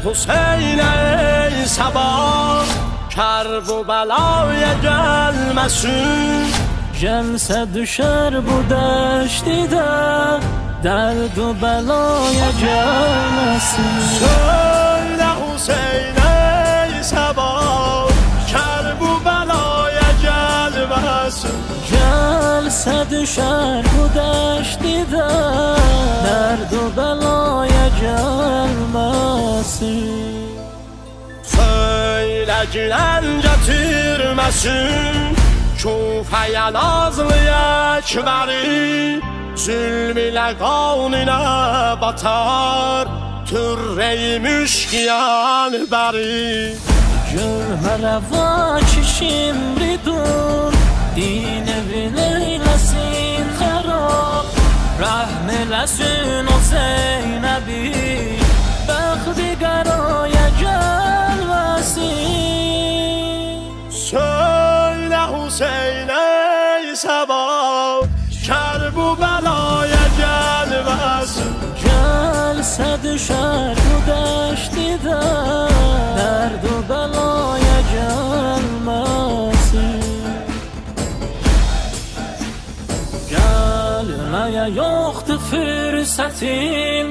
Hüseyin ey sabah, Kerbela'ya gelmesin. Gelse düşer bu deştide, derdu belaya gelmesin. Söyle Hüseyin ey sabah, Kerbela'ya gelmesin. Gelse düşer bu deştide, derdu belaya gelmesin. Söyle gülen getirmesin, Kufeye nazlıya ekberi. Zulm ile kanine batar, Türre-i müşkiyen beri. Görme reva ki şimdidur, din evin eylesin harap. Rahm eylesin o Zeynep'i, bəxti qaraya gəlməsin. Söyle Hüseyin ey sabah, Kerbela'ya gelmesin. Gelse düşer bu deştide, derdu belaya gelmesin. Gelmeye yoktu fırsatım,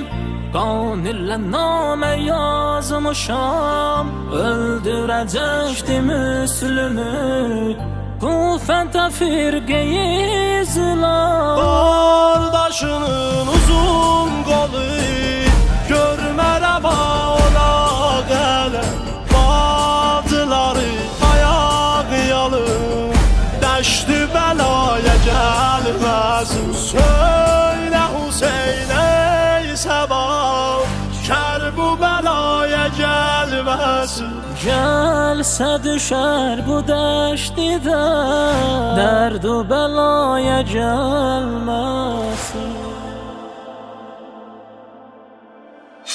qan ilə namə yazmışam. Öldürəcəkdi Müslümü, Kufəndə firqeyi zılam. Kardeşinin uzun kolu, görme reva ona gele. Bacıları ayak yalın, Deşti belaya gelmesin. Söyle Hüseyin ey sabah, Kerbela'ya gelmesin. Gelse düşer bu deştide, derdu belaya gelmesin.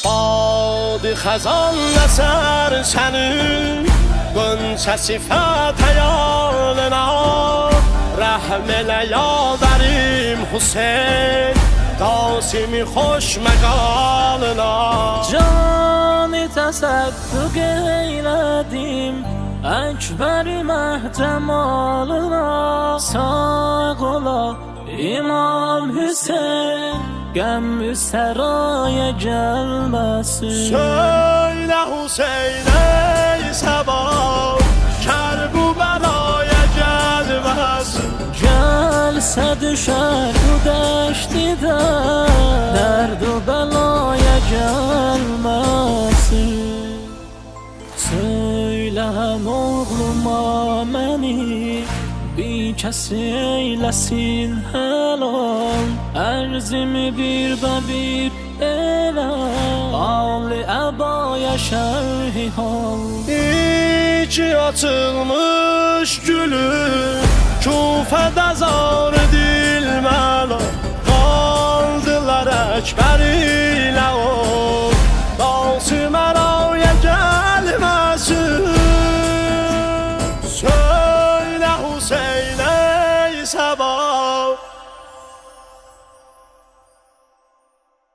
Badı xəzan əsər sənin, Qönçə sifət həyalına. Rəhm elə yavərim Hüseyin, Qasimi xoş məqalına. Cani təsəddüq eylədim, Əkbəri məhcəmalına. Sağ ola İmam Hüseyin, Qəmm-ü səraya gəlməsin. Söyle Hüseyin ey sabah, Kerbela'ya gelmesin. Gelse düşer bu deştide, derdu belaya gelmesin. Söylem oğluma məni, bir kəs eyləsin helal. Ərzimi bir də bir elə, Ali Əbaya şərhi hal. İki açılmış gülü, Kufədə zar